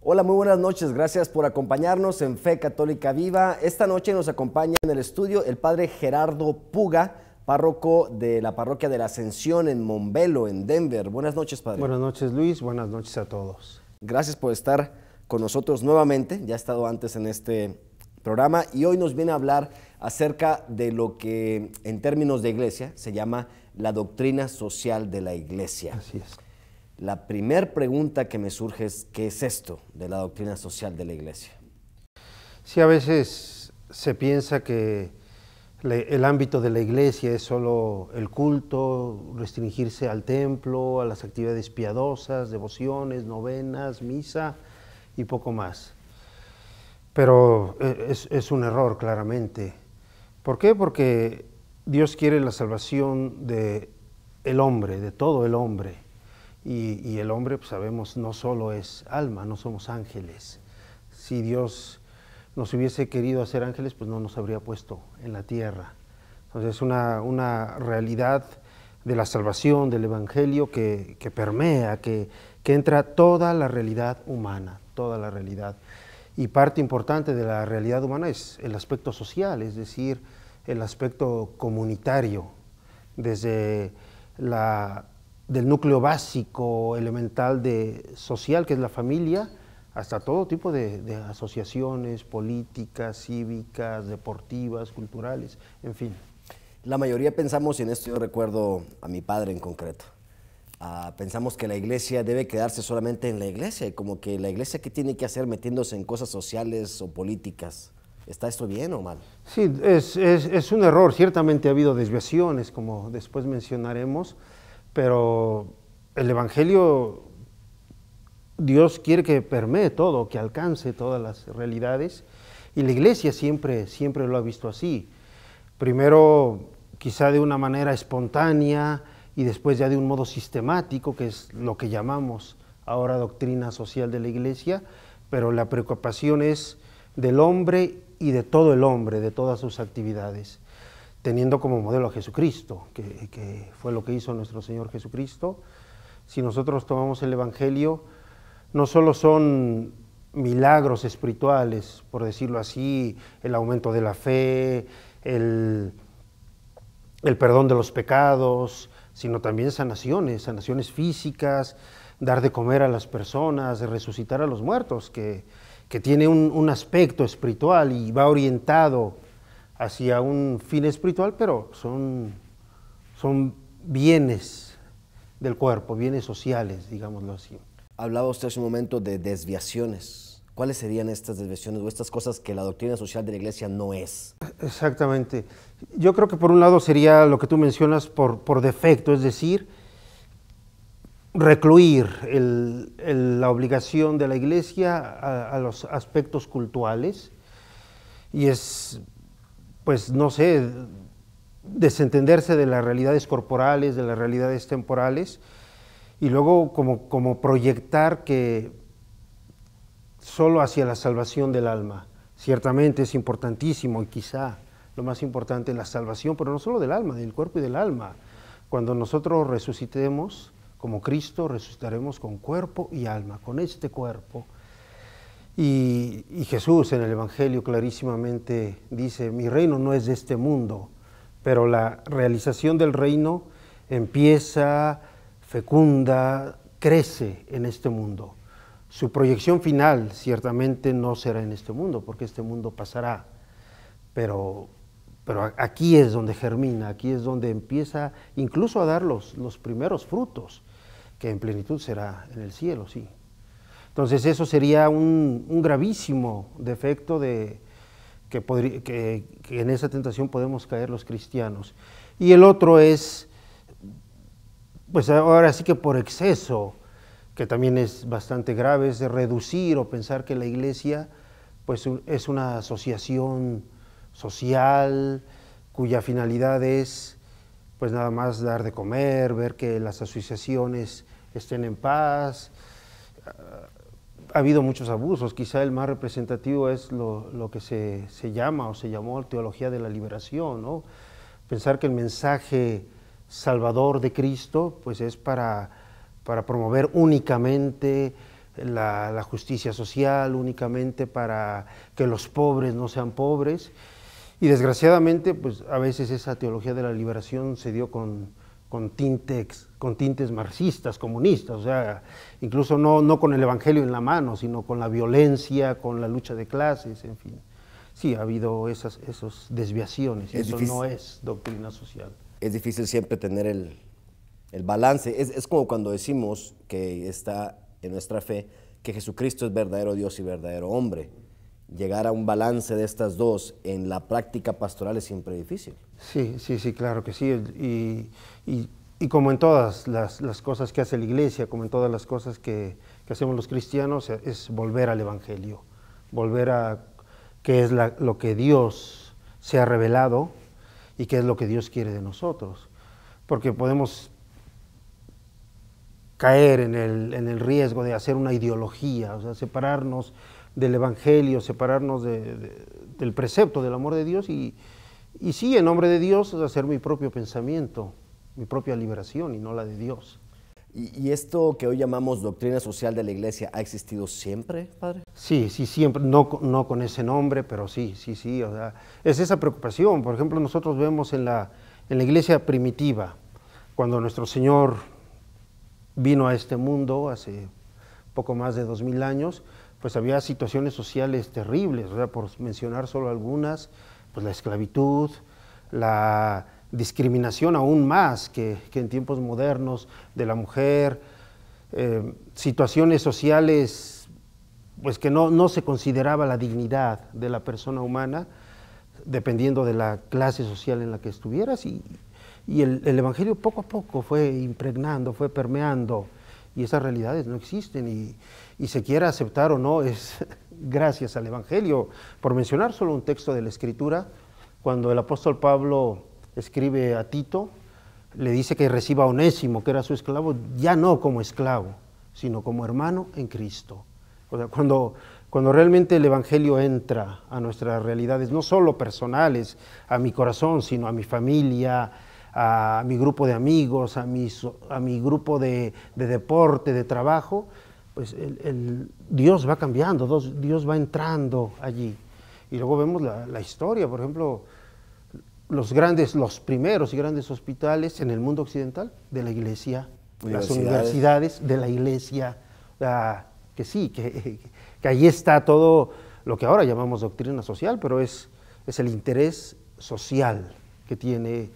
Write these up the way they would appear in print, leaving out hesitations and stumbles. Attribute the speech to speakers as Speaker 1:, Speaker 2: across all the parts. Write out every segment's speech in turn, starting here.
Speaker 1: Hola, muy buenas noches. Gracias por acompañarnos en Fe Católica Viva. Esta noche nos acompaña en el estudio el padre Gerardo Puga, párroco de la parroquia de la Ascensión en Montbello, en Denver. Buenas noches, padre.
Speaker 2: Buenas noches, Luis. Buenas noches a todos.
Speaker 1: Gracias por estar con nosotros nuevamente. Ya ha estado antes en este programa y hoy nos viene a hablar acerca de lo que en términos de iglesia se llama la doctrina social de la iglesia.
Speaker 2: Así es.
Speaker 1: La primera pregunta que me surge es, ¿qué es esto de la doctrina social de la iglesia?
Speaker 2: Sí, a veces se piensa que el ámbito de la iglesia es solo el culto, restringirse al templo, a las actividades piadosas, devociones, novenas, misa y poco más. Pero es un error, claramente. ¿Por qué? Porque Dios quiere la salvación del hombre, de todo el hombre. Y el hombre, pues sabemos, no solo es alma, no somos ángeles. Si Dios nos hubiese querido hacer ángeles, pues no nos habría puesto en la tierra. Entonces es una realidad de la salvación, del Evangelio que permea, que entra toda la realidad humana, toda la realidad. Y parte importante de la realidad humana es el aspecto social, es decir, el aspecto comunitario, desde del núcleo básico, elemental social, que es la familia, hasta todo tipo de asociaciones políticas, cívicas, deportivas, culturales, en fin.
Speaker 1: La mayoría pensamos, y en esto yo recuerdo a mi padre en concreto, pensamos que la iglesia debe quedarse solamente en la iglesia, y como que la iglesia, ¿qué tiene que hacer metiéndose en cosas sociales o políticas? ¿Está esto bien o mal?
Speaker 2: Sí, es un error. Ciertamente ha habido desviaciones, como después mencionaremos, pero el Evangelio, Dios quiere que permee todo, que alcance todas las realidades, y la iglesia siempre lo ha visto así. Primero, quizá de una manera espontánea, y después ya de un modo sistemático, que es lo que llamamos ahora doctrina social de la iglesia, pero la preocupación es del hombre y de todo el hombre, de todas sus actividades, teniendo como modelo a Jesucristo, que fue lo que hizo nuestro Señor Jesucristo. Si nosotros tomamos el Evangelio, no solo son milagros espirituales, por decirlo así, el aumento de la fe, el perdón de los pecados, sino también sanaciones físicas, dar de comer a las personas, de resucitar a los muertos, que tiene un aspecto espiritual y va orientado hacia un fin espiritual, pero son bienes del cuerpo, bienes sociales, digámoslo así.
Speaker 1: Hablaba usted hace un momento de desviaciones. ¿Cuáles serían estas desviaciones o estas cosas que la doctrina social de la iglesia no es?
Speaker 2: Exactamente. Yo creo que por un lado sería lo que tú mencionas por defecto, es decir, recluir la obligación de la iglesia a los aspectos cultuales, y es, pues no sé, desentenderse de las realidades corporales, de las realidades temporales, y luego como proyectar que solo hacia la salvación del alma. Ciertamente es importantísimo, y quizá lo más importante es la salvación, pero no solo del alma, del cuerpo y del alma. Cuando nosotros resucitemos como Cristo, resucitaremos con cuerpo y alma, con este cuerpo. Y Jesús en el Evangelio clarísimamente dice, mi reino no es de este mundo, pero la realización del reino empieza, fecunda, crece en este mundo. Su proyección final ciertamente no será en este mundo, porque este mundo pasará, pero aquí es donde germina, aquí es donde empieza incluso a dar los primeros frutos, que en plenitud será en el cielo, sí. Entonces eso sería un gravísimo defecto que en esa tentación podemos caer los cristianos. Y el otro es, pues ahora sí que por exceso, que también es bastante grave, es de reducir o pensar que la iglesia pues es una asociación social cuya finalidad es pues nada más dar de comer, ver que las asociaciones estén en paz. Ha habido muchos abusos, quizá el más representativo es lo que se llama o se llamó teología de la liberación, ¿no? Pensar que el mensaje salvador de Cristo pues es para promover únicamente la justicia social únicamente para que los pobres no sean pobres. Y desgraciadamente, pues a veces esa teología de la liberación se dio con tintes marxistas, comunistas, o sea, incluso no con el evangelio en la mano, sino con la violencia, con la lucha de clases, en fin. Sí, ha habido esas desviaciones, eso no es doctrina social.
Speaker 1: Es difícil siempre tener el balance. Es como cuando decimos que está en nuestra fe que Jesucristo es verdadero Dios y verdadero hombre. Llegar a un balance de estas dos en la práctica pastoral es siempre difícil.
Speaker 2: Sí, claro que sí. Y como en todas las cosas que hace la Iglesia, como en todas las cosas que hacemos los cristianos, es volver al Evangelio, volver a qué es lo que Dios se ha revelado y qué es lo que Dios quiere de nosotros. Porque podemos caer en el riesgo de hacer una ideología, o sea, separarnos del Evangelio, separarnos del precepto del amor de Dios y sí, en nombre de Dios, hacer mi propio pensamiento, mi propia liberación y no la de Dios.
Speaker 1: ¿Y esto que hoy llamamos doctrina social de la Iglesia ha existido siempre, padre?
Speaker 2: Sí, siempre, no con ese nombre, pero sí, o sea, es esa preocupación. Por ejemplo, nosotros vemos en la Iglesia primitiva, cuando nuestro Señor vino a este mundo hace poco más de 2000 años, pues había situaciones sociales terribles, o sea, por mencionar solo algunas, pues la esclavitud, la discriminación aún más que en tiempos modernos de la mujer, situaciones sociales pues que no se consideraba la dignidad de la persona humana, dependiendo de la clase social en la que estuvieras, y el Evangelio poco a poco fue impregnando, fue permeando, y esas realidades no existen, y se quiera aceptar o no, es gracias al Evangelio. Por mencionar solo un texto de la Escritura, cuando el apóstol Pablo escribe a Tito, le dice que reciba a Onésimo, que era su esclavo, ya no como esclavo, sino como hermano en Cristo. O sea, cuando realmente el Evangelio entra a nuestras realidades, no solo personales, a mi corazón, sino a mi familia, a mi grupo de amigos, a mi grupo de deporte, de trabajo, pues Dios va cambiando, Dios va entrando allí. Y luego vemos la historia, por ejemplo, los primeros y grandes hospitales en el mundo occidental de la Iglesia, las universidades de la Iglesia, que sí, que ahí está todo lo que ahora llamamos doctrina social, pero es el interés social que tiene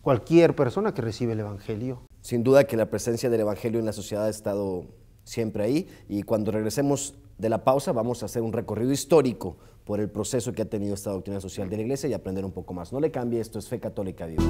Speaker 2: cualquier persona que recibe el Evangelio.
Speaker 1: Sin duda que la presencia del Evangelio en la sociedad ha estado siempre ahí, y cuando regresemos de la pausa vamos a hacer un recorrido histórico por el proceso que ha tenido esta doctrina social de la Iglesia y aprender un poco más. No le cambie, esto es Fe Católica Viva.